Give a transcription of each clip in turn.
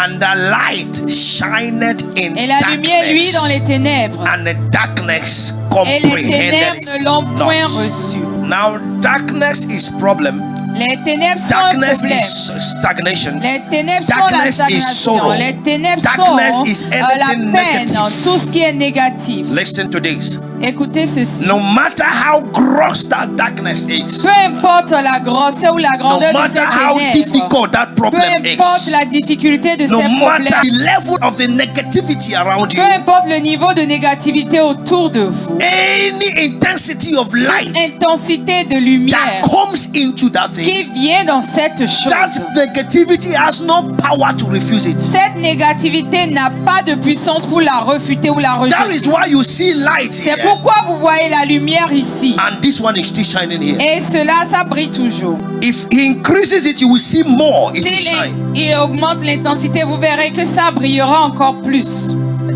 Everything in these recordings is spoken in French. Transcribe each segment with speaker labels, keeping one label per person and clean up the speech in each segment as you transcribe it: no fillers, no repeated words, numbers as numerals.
Speaker 1: And the light shined in
Speaker 2: Et la lumière, lui, dans les ténèbres.
Speaker 1: and the darkness
Speaker 2: Et les
Speaker 1: comprehended
Speaker 2: ténèbres
Speaker 1: it
Speaker 2: ne l'ont point
Speaker 1: not.
Speaker 2: reçu.
Speaker 1: Now, darkness is problem.
Speaker 2: Les ténèbres sont un
Speaker 1: Darkness
Speaker 2: problème.
Speaker 1: is stagnation.
Speaker 2: Les ténèbres sont la
Speaker 1: Darkness is
Speaker 2: stagnation.
Speaker 1: sorrow.
Speaker 2: Les ténèbres
Speaker 1: Darkness
Speaker 2: sont
Speaker 1: is
Speaker 2: la
Speaker 1: anything
Speaker 2: peine,
Speaker 1: negative.
Speaker 2: tout ce qui est négatif.
Speaker 1: Listen to this.
Speaker 2: Écoutez ceci.
Speaker 1: No matter how gross that darkness is,
Speaker 2: Peu importe la grosseur ou la
Speaker 1: no
Speaker 2: grandeur de
Speaker 1: matter
Speaker 2: ces
Speaker 1: how
Speaker 2: ténèbres,
Speaker 1: difficult that
Speaker 2: peu
Speaker 1: problem
Speaker 2: importe
Speaker 1: is,
Speaker 2: la difficulté de
Speaker 1: no
Speaker 2: ces
Speaker 1: matter
Speaker 2: problèmes,
Speaker 1: the level of the negativity around
Speaker 2: peu
Speaker 1: you,
Speaker 2: importe le niveau de négativité autour de vous,
Speaker 1: any intensity of light
Speaker 2: intensité de lumière
Speaker 1: that comes into that thing,
Speaker 2: qui vient dans cette chose,
Speaker 1: that negativity has no power to refuse it.
Speaker 2: cette négativité n'a pas de puissance pour la refuter ou la
Speaker 1: That
Speaker 2: rejeter.
Speaker 1: is why you see light
Speaker 2: C'est
Speaker 1: here,
Speaker 2: pourquoi vous voyez la lumière ici.
Speaker 1: and this one is still shining here.
Speaker 2: Et cela, ça brille toujours.
Speaker 1: If he increases it, you will see more it will
Speaker 2: S'il
Speaker 1: shine.
Speaker 2: il augmente l'intensité, vous verrez que ça brillera encore plus.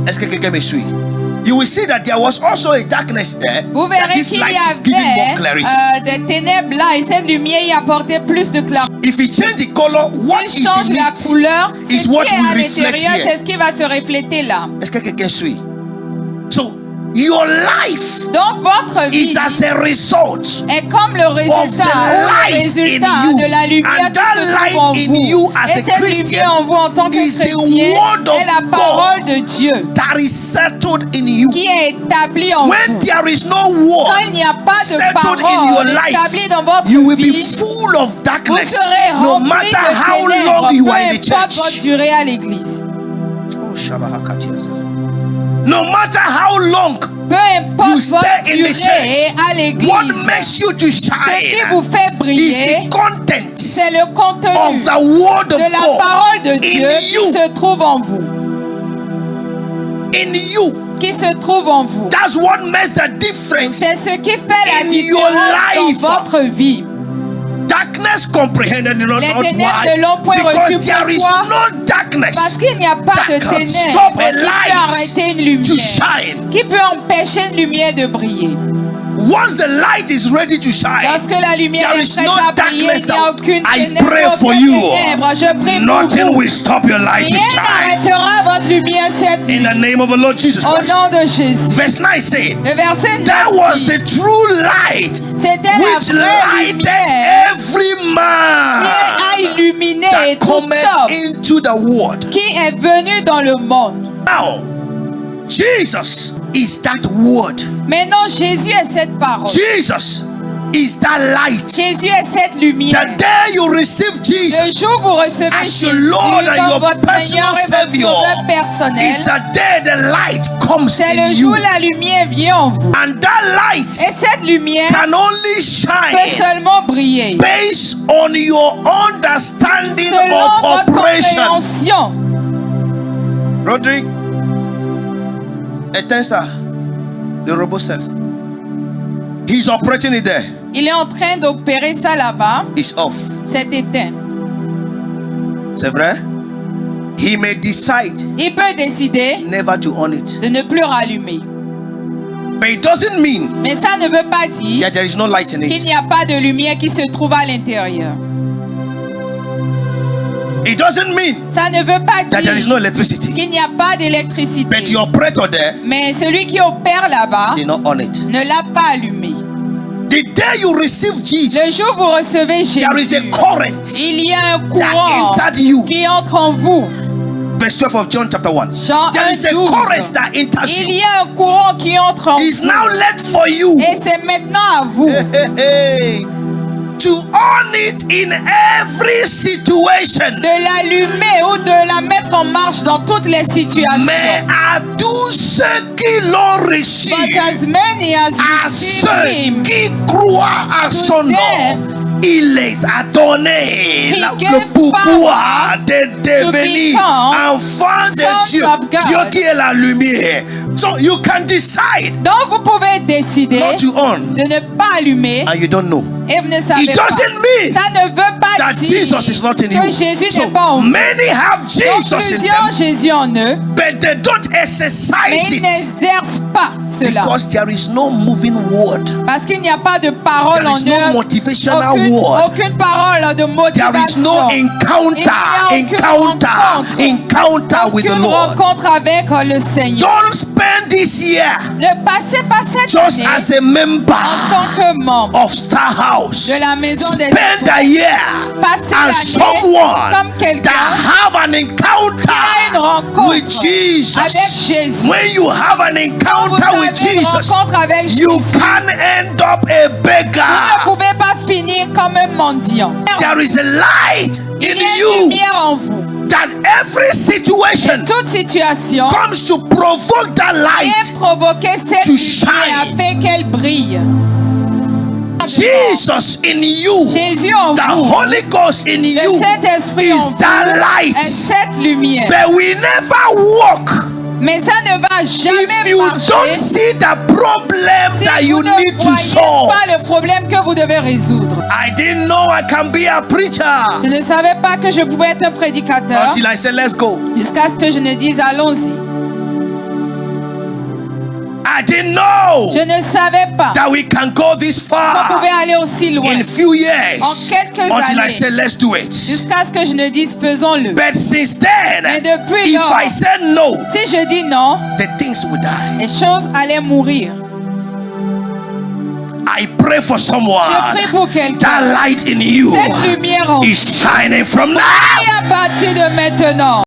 Speaker 1: Est-ce que quelqu'un me suit? You will see that there was also a darkness there.
Speaker 2: Vous
Speaker 1: That
Speaker 2: verrez
Speaker 1: this
Speaker 2: qu'il
Speaker 1: light
Speaker 2: y
Speaker 1: is giving more
Speaker 2: avait
Speaker 1: clarity.
Speaker 2: des ténèbres là et cette lumière y apportait plus de clarté.
Speaker 1: If he change the color, what
Speaker 2: S'il
Speaker 1: is
Speaker 2: change
Speaker 1: in
Speaker 2: la
Speaker 1: it
Speaker 2: couleur, ce
Speaker 1: is
Speaker 2: qui
Speaker 1: what
Speaker 2: est
Speaker 1: will
Speaker 2: à
Speaker 1: reflect
Speaker 2: l'intérieur,
Speaker 1: here.
Speaker 2: c'est ce qui va se refléter là.
Speaker 1: Est-ce que quelqu'un suit? So your life
Speaker 2: Donc votre vie
Speaker 1: is as a result
Speaker 2: est comme le
Speaker 1: of the
Speaker 2: résultat
Speaker 1: light in you,
Speaker 2: de la lumière
Speaker 1: and
Speaker 2: qui
Speaker 1: that
Speaker 2: se
Speaker 1: light
Speaker 2: trouve en
Speaker 1: in
Speaker 2: vous.
Speaker 1: you as
Speaker 2: Et
Speaker 1: a
Speaker 2: cette lumière
Speaker 1: Christian
Speaker 2: en vous en tant que
Speaker 1: is the
Speaker 2: chrétien
Speaker 1: word of
Speaker 2: est la parole de Dieu
Speaker 1: that is settled in you.
Speaker 2: qui est établie en
Speaker 1: When
Speaker 2: vous.
Speaker 1: there is no
Speaker 2: Quand
Speaker 1: word
Speaker 2: il n'y a pas de
Speaker 1: settled in your
Speaker 2: parole
Speaker 1: life,
Speaker 2: établie dans votre
Speaker 1: you will be
Speaker 2: vie,
Speaker 1: full of
Speaker 2: vous
Speaker 1: darkness,
Speaker 2: serez
Speaker 1: no
Speaker 2: rempli
Speaker 1: matter
Speaker 2: de
Speaker 1: how
Speaker 2: ténèbres,
Speaker 1: long you
Speaker 2: peu
Speaker 1: are in the
Speaker 2: importe votre
Speaker 1: church.
Speaker 2: durée à l'église.
Speaker 1: Oh, Shabahakatiaza. No matter how long
Speaker 2: Peu importe
Speaker 1: you
Speaker 2: votre
Speaker 1: stay in the
Speaker 2: durée
Speaker 1: church,
Speaker 2: à l'église,
Speaker 1: what makes you to
Speaker 2: ce qui
Speaker 1: shine
Speaker 2: vous fait
Speaker 1: is
Speaker 2: briller,
Speaker 1: the content
Speaker 2: c'est le contenu
Speaker 1: of the word of
Speaker 2: de la
Speaker 1: God
Speaker 2: parole de Dieu
Speaker 1: in
Speaker 2: qui
Speaker 1: you.
Speaker 2: se trouve en vous.
Speaker 1: In you.
Speaker 2: Qui se trouve en vous.
Speaker 1: That's what makes the difference.
Speaker 2: C'est ce qui fait la
Speaker 1: In
Speaker 2: différence
Speaker 1: your life.
Speaker 2: dans votre vie.
Speaker 1: Darkness comprehended not
Speaker 2: Les
Speaker 1: why.
Speaker 2: ténèbres ne l'ont point reçu.
Speaker 1: Because there is
Speaker 2: Pourquoi?
Speaker 1: no darkness
Speaker 2: Parce qu'il n'y a pas de
Speaker 1: that can
Speaker 2: ténèbres
Speaker 1: stop a
Speaker 2: qui peut
Speaker 1: light
Speaker 2: arrêter une
Speaker 1: to
Speaker 2: lumière,
Speaker 1: shine.
Speaker 2: qui peut empêcher une lumière de briller.
Speaker 1: Once the light is ready to shine,
Speaker 2: Lorsque la lumière
Speaker 1: there
Speaker 2: est
Speaker 1: is
Speaker 2: prête
Speaker 1: no
Speaker 2: à briller,
Speaker 1: darkness
Speaker 2: il n'y a aucune
Speaker 1: I
Speaker 2: ténèbre,
Speaker 1: pray for
Speaker 2: aucune
Speaker 1: you.
Speaker 2: ténèbre. Je prie pour
Speaker 1: Nothing
Speaker 2: vous.
Speaker 1: will stop your light to
Speaker 2: Rien
Speaker 1: shine.
Speaker 2: n'arrêtera votre lumière cette
Speaker 1: In
Speaker 2: nuit.
Speaker 1: the name of the Lord Jesus
Speaker 2: Au
Speaker 1: Christ.
Speaker 2: nom de Jésus.
Speaker 1: Verse 9 said,
Speaker 2: Le verset 9
Speaker 1: that was
Speaker 2: dit,
Speaker 1: the true light
Speaker 2: c'était la
Speaker 1: which
Speaker 2: vraie
Speaker 1: lighted
Speaker 2: lumière
Speaker 1: every man
Speaker 2: qui a illuminé
Speaker 1: that
Speaker 2: tout
Speaker 1: cometh
Speaker 2: homme
Speaker 1: into the world.
Speaker 2: qui est venu dans le monde.
Speaker 1: Now, Jesus is that word.
Speaker 2: Maintenant, Jésus est cette parole.
Speaker 1: Jesus is that light.
Speaker 2: Jésus est cette lumière.
Speaker 1: The day you receive
Speaker 2: Le
Speaker 1: Jesus
Speaker 2: jour où vous recevez
Speaker 1: as your
Speaker 2: Jésus
Speaker 1: Lord and
Speaker 2: comme
Speaker 1: your
Speaker 2: votre
Speaker 1: personal
Speaker 2: Seigneur et votre
Speaker 1: Savior
Speaker 2: Sauveur personnel,
Speaker 1: is the day the light comes
Speaker 2: c'est
Speaker 1: in
Speaker 2: le
Speaker 1: you.
Speaker 2: jour où la lumière vient en vous.
Speaker 1: And that light
Speaker 2: Et cette lumière
Speaker 1: can only
Speaker 2: peut
Speaker 1: shine
Speaker 2: seulement briller
Speaker 1: based on your understanding
Speaker 2: selon
Speaker 1: of
Speaker 2: votre
Speaker 1: operation.
Speaker 2: compréhension.
Speaker 1: Rodrigue, éteins ça. Le robot cell. He's operating it there.
Speaker 2: Il est en train d'opérer ça là-bas.
Speaker 1: It's off.
Speaker 2: C'est éteint.
Speaker 1: C'est vrai? He may decide
Speaker 2: Il peut décider
Speaker 1: never to on it.
Speaker 2: de ne plus rallumer.
Speaker 1: But it doesn't mean
Speaker 2: Mais ça ne veut pas dire
Speaker 1: that there is no light in
Speaker 2: qu'il
Speaker 1: it.
Speaker 2: n'y a pas de lumière qui se trouve à l'intérieur.
Speaker 1: It doesn't mean
Speaker 2: Ça ne veut pas
Speaker 1: that there is no
Speaker 2: dire
Speaker 1: electricity.
Speaker 2: qu'il n'y a pas d'électricité.
Speaker 1: But the operator there
Speaker 2: Mais celui qui opère là-bas
Speaker 1: did not on it.
Speaker 2: ne l'a pas allumé.
Speaker 1: The day you receive
Speaker 2: Le
Speaker 1: Jesus,
Speaker 2: jour où vous recevez
Speaker 1: there is a
Speaker 2: Jésus,
Speaker 1: current
Speaker 2: il y a un
Speaker 1: that
Speaker 2: courant
Speaker 1: entered you.
Speaker 2: qui entre en vous.
Speaker 1: Verse 12 of John chapter 1.
Speaker 2: Jean
Speaker 1: There is a
Speaker 2: 1:12.
Speaker 1: current that enters
Speaker 2: Il
Speaker 1: you.
Speaker 2: y a un courant qui entre en
Speaker 1: It's
Speaker 2: vous.
Speaker 1: now led for you
Speaker 2: Et c'est maintenant à vous
Speaker 1: to on it in every situation.
Speaker 2: de l'allumer ou de la mettre en marche dans toutes les situations.
Speaker 1: Mais à tous ceux qui l'ont reçu,
Speaker 2: But as many as
Speaker 1: à
Speaker 2: receive
Speaker 1: ceux
Speaker 2: him,
Speaker 1: qui croient à son
Speaker 2: to
Speaker 1: nom,
Speaker 2: them,
Speaker 1: il les a donné
Speaker 2: he
Speaker 1: le
Speaker 2: gave
Speaker 1: pouvoir
Speaker 2: power
Speaker 1: de devenir
Speaker 2: become
Speaker 1: enfants de
Speaker 2: sons
Speaker 1: Dieu.
Speaker 2: of God.
Speaker 1: Dieu qui est la lumière. So you can decide
Speaker 2: donc vous pouvez décider
Speaker 1: not to on
Speaker 2: de ne pas allumer
Speaker 1: and you don't know.
Speaker 2: et vous ne savez
Speaker 1: It
Speaker 2: pas.
Speaker 1: doesn't mean
Speaker 2: Ça ne veut pas
Speaker 1: that
Speaker 2: dire
Speaker 1: Jesus is not in
Speaker 2: que
Speaker 1: you.
Speaker 2: Jésus
Speaker 1: So
Speaker 2: n'est pas en vous.
Speaker 1: many have
Speaker 2: Donc,
Speaker 1: Jesus in
Speaker 2: plusieurs
Speaker 1: them,
Speaker 2: Jésus en eux,
Speaker 1: but they don't
Speaker 2: mais
Speaker 1: exercise
Speaker 2: ils
Speaker 1: it
Speaker 2: n'exercent pas cela.
Speaker 1: because there is no moving word.
Speaker 2: Parce qu'il n'y a pas de parole
Speaker 1: There
Speaker 2: en
Speaker 1: is no
Speaker 2: eux.
Speaker 1: motivational
Speaker 2: Aucune,
Speaker 1: word.
Speaker 2: aucune parole de
Speaker 1: There is
Speaker 2: motivation.
Speaker 1: no
Speaker 2: Il n'y a aucune
Speaker 1: encounter with the
Speaker 2: aucune
Speaker 1: Lord.
Speaker 2: rencontre avec le Seigneur.
Speaker 1: Don't spend this year
Speaker 2: Ne passez pas cette
Speaker 1: just
Speaker 2: année
Speaker 1: as a member
Speaker 2: en tant que membre
Speaker 1: of Star House.
Speaker 2: de la maison des
Speaker 1: Spend
Speaker 2: étoiles.
Speaker 1: a year
Speaker 2: Passez
Speaker 1: and
Speaker 2: l'année
Speaker 1: someone
Speaker 2: comme quelqu'un
Speaker 1: that have an
Speaker 2: qui a une
Speaker 1: encounter
Speaker 2: rencontre
Speaker 1: with Jesus.
Speaker 2: avec Jésus.
Speaker 1: When you have an
Speaker 2: Vous
Speaker 1: encounter with
Speaker 2: avez une
Speaker 1: Jesus,
Speaker 2: rencontre avec
Speaker 1: you
Speaker 2: Jésus.
Speaker 1: can end up a
Speaker 2: Vous ne
Speaker 1: beggar.
Speaker 2: pouvez pas finir comme un mendiant.
Speaker 1: There is a light
Speaker 2: Il
Speaker 1: in
Speaker 2: y a une
Speaker 1: you
Speaker 2: lumière en vous.
Speaker 1: that every situation
Speaker 2: Toute situation
Speaker 1: comes to provoke that
Speaker 2: est
Speaker 1: light.
Speaker 2: provoquée cette
Speaker 1: to
Speaker 2: lumière
Speaker 1: shine.
Speaker 2: fait qu'elle brille.
Speaker 1: Jesus in you,
Speaker 2: Jésus en
Speaker 1: the
Speaker 2: vous,
Speaker 1: Holy Ghost in
Speaker 2: le
Speaker 1: you
Speaker 2: Saint-Esprit en
Speaker 1: is
Speaker 2: vous
Speaker 1: that
Speaker 2: est
Speaker 1: light.
Speaker 2: cette lumière.
Speaker 1: But we never walk
Speaker 2: Mais ça ne va
Speaker 1: if
Speaker 2: jamais
Speaker 1: you don't
Speaker 2: marcher
Speaker 1: see the problem that
Speaker 2: si
Speaker 1: you
Speaker 2: vous ne
Speaker 1: need to
Speaker 2: voyez
Speaker 1: solve.
Speaker 2: pas le problème que vous devez résoudre.
Speaker 1: I didn't know I can be a preacher
Speaker 2: Je ne savais pas que je pouvais être un prédicateur
Speaker 1: until I said, let's go.
Speaker 2: jusqu'à ce que je ne dise allons-y.
Speaker 1: I didn't know
Speaker 2: Je ne savais pas
Speaker 1: that we can go this
Speaker 2: qu'on pouvait
Speaker 1: far
Speaker 2: aller aussi loin
Speaker 1: in few years
Speaker 2: en quelques
Speaker 1: until I
Speaker 2: années
Speaker 1: said, let's do it.
Speaker 2: jusqu'à ce que je ne dise faisons-le.
Speaker 1: But since then,
Speaker 2: Mais depuis
Speaker 1: if
Speaker 2: lors,
Speaker 1: I said no,
Speaker 2: si je dis non,
Speaker 1: the things will die.
Speaker 2: les choses allaient mourir.
Speaker 1: I pray for someone.
Speaker 2: Je prie pour quelqu'un.
Speaker 1: That light in you
Speaker 2: Cette lumière en vous
Speaker 1: is shining from now.
Speaker 2: à partir de maintenant.